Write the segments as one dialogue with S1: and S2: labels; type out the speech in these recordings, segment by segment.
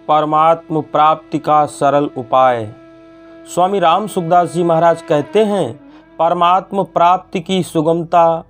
S1: परमात्म प्राप्ति का सरल उपाय। स्वामी राम सुखदास जी महाराज कहते हैं, परमात्म प्राप्ति की सुगमता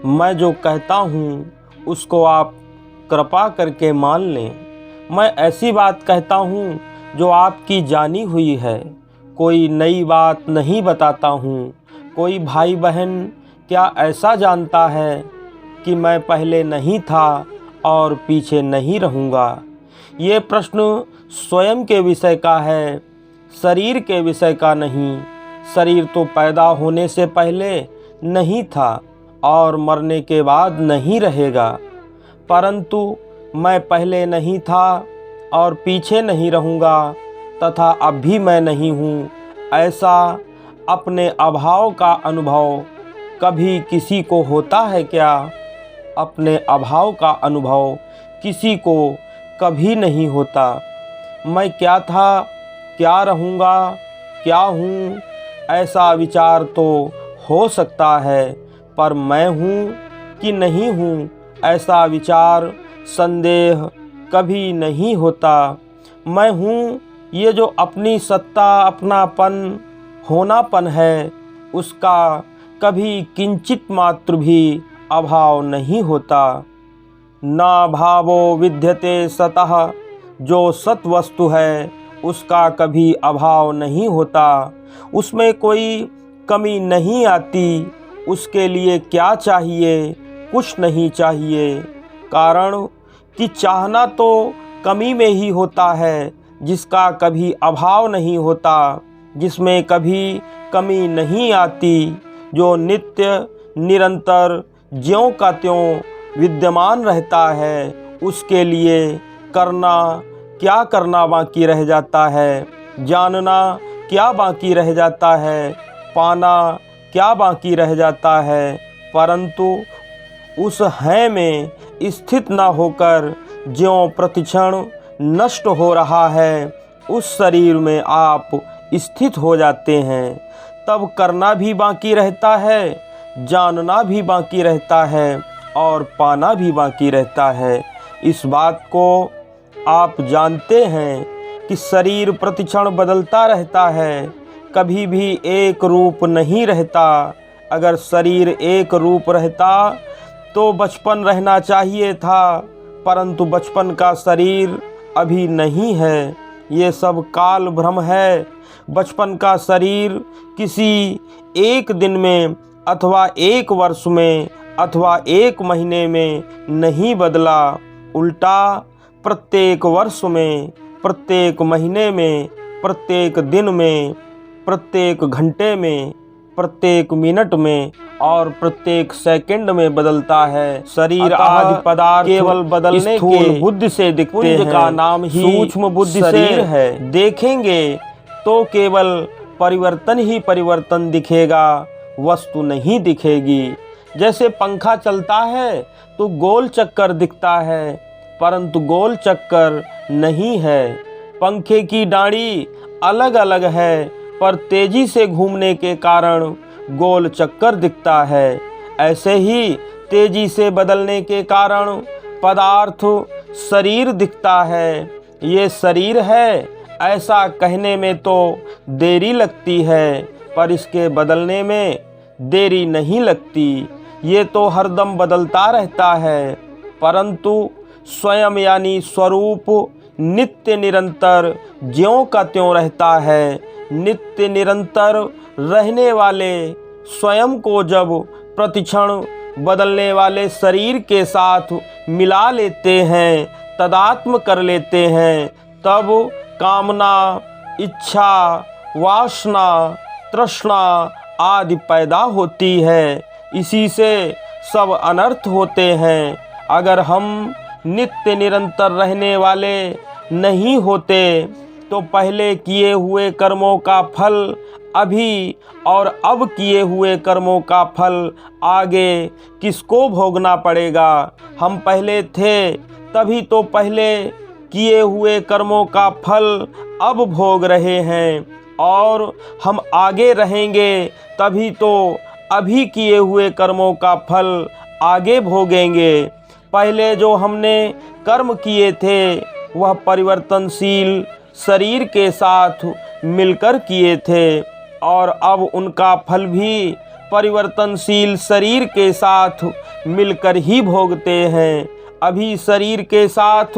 S1: मैं जो कहता हूँ उसको आप कृपा करके मान लें। मैं ऐसी बात कहता हूँ जो आपकी जानी हुई है, कोई नई बात नहीं बताता हूँ। कोई भाई बहन क्या ऐसा जानता है कि मैं पहले नहीं था और पीछे नहीं रहूँगा? ये प्रश्न स्वयं के विषय का है, शरीर के विषय का नहीं। शरीर तो पैदा होने से पहले नहीं था और मरने के बाद नहीं रहेगा, परंतु मैं पहले नहीं था और पीछे नहीं रहूँगा तथा अब भी मैं नहीं हूँ, ऐसा अपने अभाव का अनुभव कभी किसी को होता है क्या? अपने अभाव का अनुभव किसी को कभी नहीं होता। मैं क्या था, क्या रहूँगा, क्या हूँ, ऐसा विचार तो हो सकता है, पर मैं हूँ कि नहीं हूँ ऐसा विचार संदेह कभी नहीं होता। मैं हूँ ये जो अपनी सत्ता, अपनापन, होनापन है, उसका कभी किंचित मात्र भी अभाव नहीं होता। ना भावो विद्यते सतः, जो सत वस्तु है उसका कभी अभाव नहीं होता। उसमें कोई कमी नहीं आती। उसके लिए क्या चाहिए? कुछ नहीं चाहिए। कारण कि चाहना तो कमी में ही होता है, जिसका कभी अभाव नहीं होता, जिसमें कभी कमी नहीं आती, जो नित्य निरंतर ज्यों का त्यों विद्यमान रहता है। उसके लिए करना क्या करना बाकी रह जाता है, जानना क्या बाकी रह जाता है, पाना क्या बाकी रह जाता है, परंतु उस है में स्थित न होकर ज्यों प्रतिक्षण नष्ट हो रहा है, उस शरीर में आप स्थित हो जाते हैं। तब करना भी बाकी रहता है, जानना भी बाकी रहता है और पाना भी बाकी रहता है। इस बात को आप जानते हैं कि शरीर प्रतिक्षण बदलता रहता है, कभी भी एक रूप नहीं रहता। अगर शरीर एक रूप रहता तो बचपन रहना चाहिए था, परंतु बचपन का शरीर अभी नहीं है। ये सब काल भ्रम है। बचपन का शरीर किसी एक दिन में अथवा एक वर्ष में अथवा एक महीने में नहीं बदला, उल्टा प्रत्येक वर्ष में, प्रत्येक महीने में, प्रत्येक दिन में, प्रत्येक घंटे में, प्रत्येक मिनट में और प्रत्येक सेकंड में बदलता है। शरीर आदि पदार्थ केवल बदलने के बुद्धि से दिखते हैं। का नाम ही सूक्ष्म बुद्धि शरीर है। देखेंगे तो केवल परिवर्तन ही परिवर्तन दिखेगा, वस्तु नहीं दिखेगी। जैसे पंखा चलता है तो गोल चक्कर दिखता है, परंतु गोल चक्कर नहीं है। पंखे की डाड़ी अलग अलग है, पर तेजी से घूमने के कारण गोल चक्कर दिखता है। ऐसे ही तेजी से बदलने के कारण पदार्थ शरीर दिखता है। ये शरीर है ऐसा कहने में तो देरी लगती है, पर इसके बदलने में देरी नहीं लगती। ये तो हरदम बदलता रहता है, परंतु स्वयं यानी स्वरूप नित्य निरंतर ज्यों का त्यों रहता है। नित्य निरंतर रहने वाले स्वयं को जब प्रतिक्षण बदलने वाले शरीर के साथ मिला लेते हैं, तदात्म कर लेते हैं, तब कामना, इच्छा, वासना, तृष्णा आदि पैदा होती है। इसी से सब अनर्थ होते हैं। अगर हम नित्य निरंतर रहने वाले नहीं होते तो पहले किए हुए कर्मों का फल अभी और अब किए हुए कर्मों का फल आगे किसको भोगना पड़ेगा? हम पहले थे तभी तो पहले किए हुए कर्मों का फल अब भोग रहे हैं, और हम आगे रहेंगे तभी तो अभी किए हुए कर्मों का फल आगे भोगेंगे। पहले जो हमने कर्म किए थे वह परिवर्तनशील शरीर के साथ मिलकर किए थे और अब उनका फल भी परिवर्तनशील शरीर के साथ मिलकर ही भोगते हैं। अभी शरीर के साथ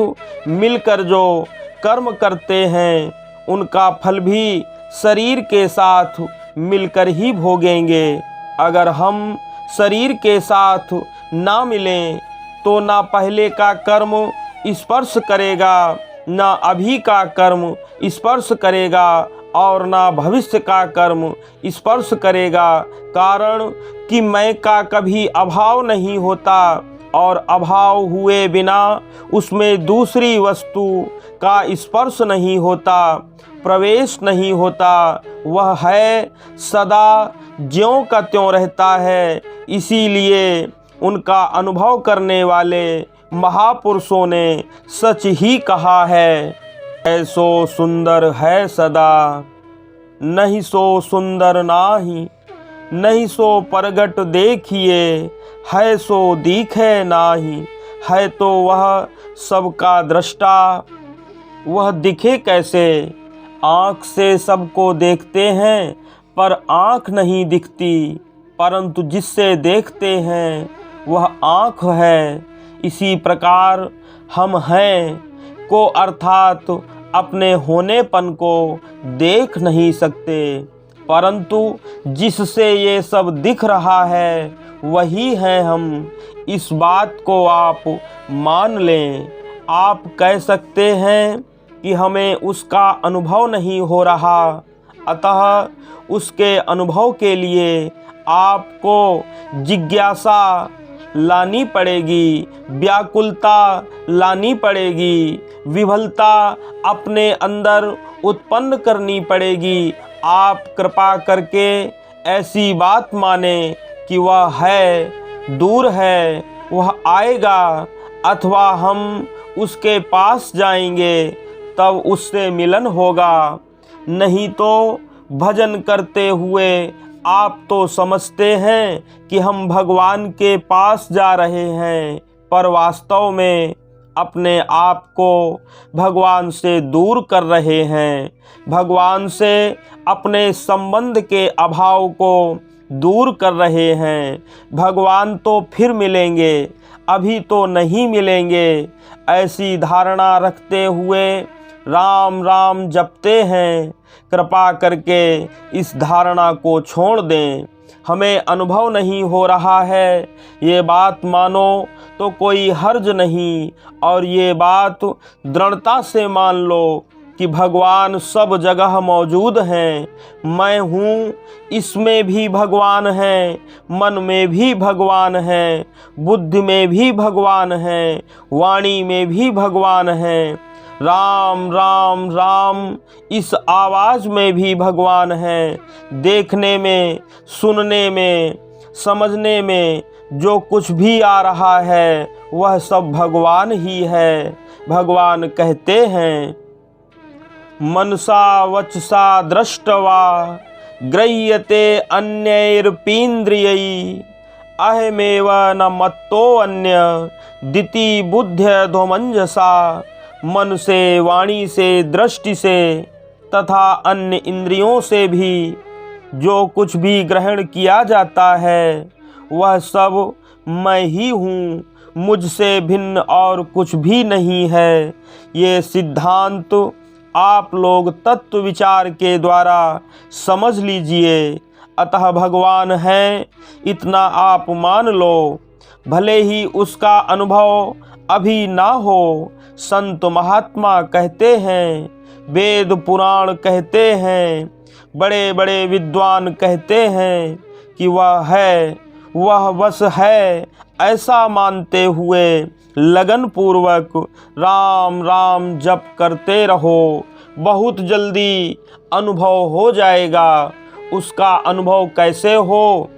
S1: मिलकर जो कर्म करते हैं उनका फल भी शरीर के साथ मिलकर ही भोगेंगे। अगर हम शरीर के साथ ना मिलें तो ना पहले का कर्म स्पर्श करेगा, ना अभी का कर्म स्पर्श करेगा और ना भविष्य का कर्म स्पर्श करेगा। कारण कि मैं का कभी अभाव नहीं होता और अभाव हुए बिना उसमें दूसरी वस्तु का स्पर्श नहीं होता, प्रवेश नहीं होता। वह है सदा ज्यों का त्यों रहता है। इसीलिए उनका अनुभव करने वाले महापुरुषों ने सच ही कहा है, ऐसो सुंदर है सदा, नहीं सो सुंदर नाही, नहीं सो परगट देखिए, है सो दिखे नाही, है तो वह सबका दृष्टा। वह दिखे कैसे? आँख से सबको देखते हैं पर आँख नहीं दिखती, परंतु जिससे देखते हैं वह आँख है। इसी प्रकार हम हैं को अर्थात अपने होनेपन को देख नहीं सकते, परंतु जिससे ये सब दिख रहा है वही है हम। इस बात को आप मान लें। आप कह सकते हैं कि हमें उसका अनुभव नहीं हो रहा, अतः उसके अनुभव के लिए आपको जिज्ञासा लानी पड़ेगी, व्याकुलता लानी पड़ेगी, विभलता अपने अंदर उत्पन्न करनी पड़ेगी। आप कृपा करके ऐसी बात माने कि वह है, दूर है, वह आएगा अथवा हम उसके पास जाएंगे तब उससे मिलन होगा। नहीं तो भजन करते हुए आप तो समझते हैं कि हम भगवान के पास जा रहे हैं, पर वास्तव में अपने आप को भगवान से दूर कर रहे हैं। भगवान से अपने संबंध के अभाव को दूर कर रहे हैं। भगवान तो फिर मिलेंगे, अभी तो नहीं मिलेंगे, ऐसी धारणा रखते हुए राम राम जपते हैं। कृपा करके इस धारणा को छोड़ दें। हमें अनुभव नहीं हो रहा है, ये बात मानो तो कोई हर्ज नहीं, और ये बात दृढ़ता से मान लो कि भगवान सब जगह मौजूद हैं। मैं हूँ, इसमें भी भगवान हैं, मन में भी भगवान हैं, बुद्धि में भी भगवान हैं, वाणी में भी भगवान हैं। राम राम राम इस आवाज़ में भी भगवान है। देखने में, सुनने में, समझने में जो कुछ भी आ रहा है वह सब भगवान ही है। भगवान कहते हैं, मनसा वचसा दृष्टवा गृह्यते अन्यैरपीन्द्रियै, अहमेव न मत्तो अन्य दिति बुद्ध्यध्वमंजसा। मन से, वाणी से, दृष्टि से तथा अन्य इंद्रियों से भी जो कुछ भी ग्रहण किया जाता है वह सब मैं ही हूँ, मुझसे भिन्न और कुछ भी नहीं है। ये सिद्धांत आप लोग तत्व विचार के द्वारा समझ लीजिए। अतः भगवान है इतना आप मान लो, भले ही उसका अनुभव अभी ना हो। संत महात्मा कहते हैं, वेद पुराण कहते हैं, बड़े बड़े विद्वान कहते हैं कि वह है, वह बस है। ऐसा मानते हुए लगन पूर्वक राम राम जप करते रहो, बहुत जल्दी अनुभव हो जाएगा। उसका अनुभव कैसे हो,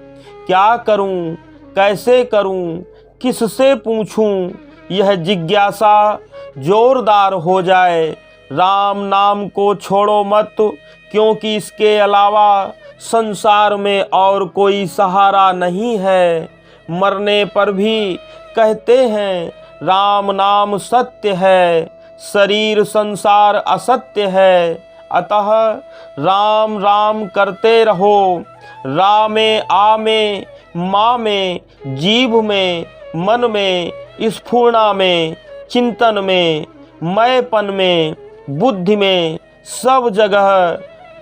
S1: क्या करूं, कैसे करूं, किससे पूछूं, यह जिज्ञासा जोरदार हो जाए। राम नाम को छोड़ो मत, क्योंकि इसके अलावा संसार में और कोई सहारा नहीं है। मरने पर भी कहते हैं राम नाम सत्य है, शरीर संसार असत्य है, अतः राम राम करते रहो। रामे आमे माँ में, जीभ में, मन में, स्फुरणा में, चिंतन में, मैपन में, बुद्धि में, सब जगह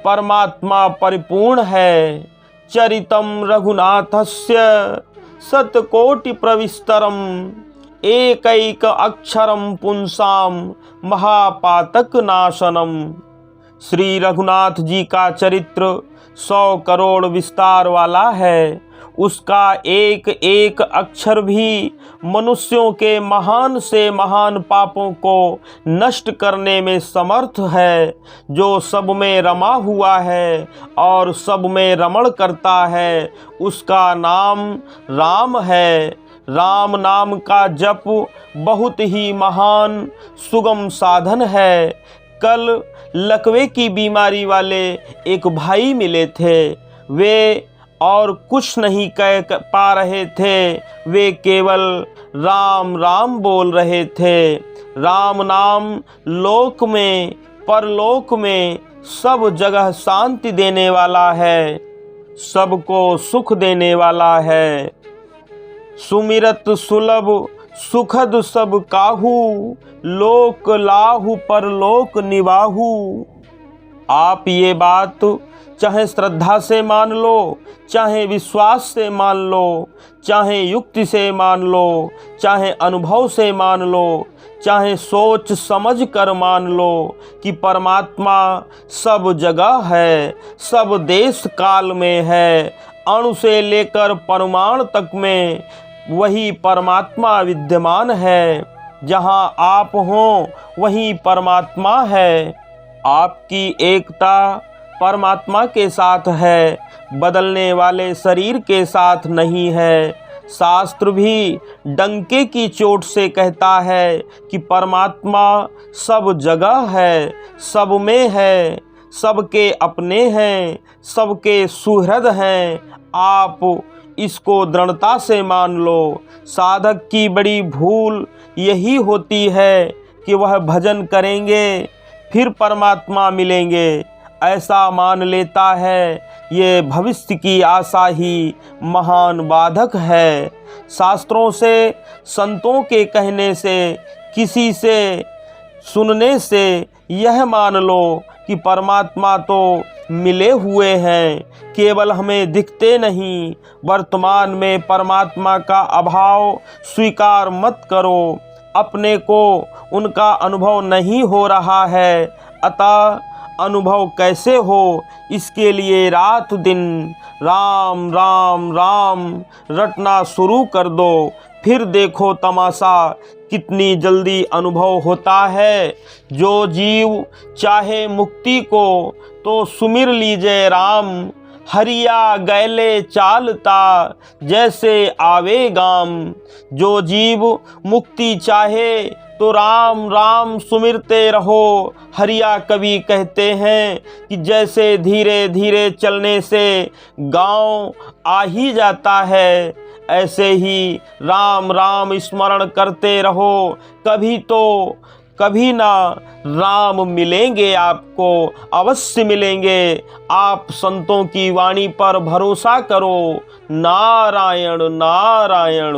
S1: परमात्मा परिपूर्ण है। चरितम रघुनाथस्य शतकोटि प्रविस्तरम, एकैक अक्षरम पुंसाम महापातक नाशनम। श्री रघुनाथ जी का चरित्र 100 करोड़ विस्तार वाला है। उसका एक एक अक्षर भी मनुष्यों के महान से महान पापों को नष्ट करने में समर्थ है। जो सब में रमा हुआ है और सब में रमण करता है, उसका नाम राम है। राम नाम का जप बहुत ही महान सुगम साधन है। कल लकवे की बीमारी वाले एक भाई मिले थे। वे और कुछ नहीं कह पा रहे थे, वे केवल राम राम बोल रहे थे। राम नाम लोक में परलोक में सब जगह शांति देने वाला है, सबको सुख देने वाला है। सुमिरत सुलभ सुखद सब काहू, लोक लाहु परलोक निवाहु। आप ये बात चाहे श्रद्धा से मान लो, चाहे विश्वास से मान लो, चाहे युक्ति से मान लो, चाहे अनुभव से मान लो, चाहे सोच समझ कर मान लो कि परमात्मा सब जगह है, सब देश काल में है। अणु से लेकर परमाणु तक में वही परमात्मा विद्यमान है। जहाँ आप हों वहीं परमात्मा है। आपकी एकता परमात्मा के साथ है, बदलने वाले शरीर के साथ नहीं है। शास्त्र भी डंके की चोट से कहता है कि परमात्मा सब जगह है, सब में है, सबके अपने हैं, सबके सुहृद हैं। आप इसको दृढ़ता से मान लो। साधक की बड़ी भूल यही होती है कि वह भजन करेंगे फिर परमात्मा मिलेंगे, ऐसा मान लेता है। ये भविष्य की आशा ही महान बाधक है। शास्त्रों से, संतों के कहने से, किसी से सुनने से यह मान लो कि परमात्मा तो मिले हुए हैं, केवल हमें दिखते नहीं। वर्तमान में परमात्मा का अभाव स्वीकार मत करो। अपने को उनका अनुभव नहीं हो रहा है, अतः अनुभव कैसे हो, इसके लिए रात दिन राम राम राम रटना शुरू कर दो। फिर देखो तमाशा, कितनी जल्दी अनुभव होता है। जो जीव चाहे मुक्ति को तो सुमिर लीजिए राम, हरिया गैले चालता जैसे आवे गाम। जो जीव मुक्ति चाहे तो राम राम सुमिरते रहो। हरिया कवि कहते हैं कि जैसे धीरे धीरे चलने से गांव आ ही जाता है, ऐसे ही राम राम स्मरण करते रहो। कभी तो कभी ना राम मिलेंगे, आपको अवश्य मिलेंगे। आप संतों की वाणी पर भरोसा करो। नारायण नारायण।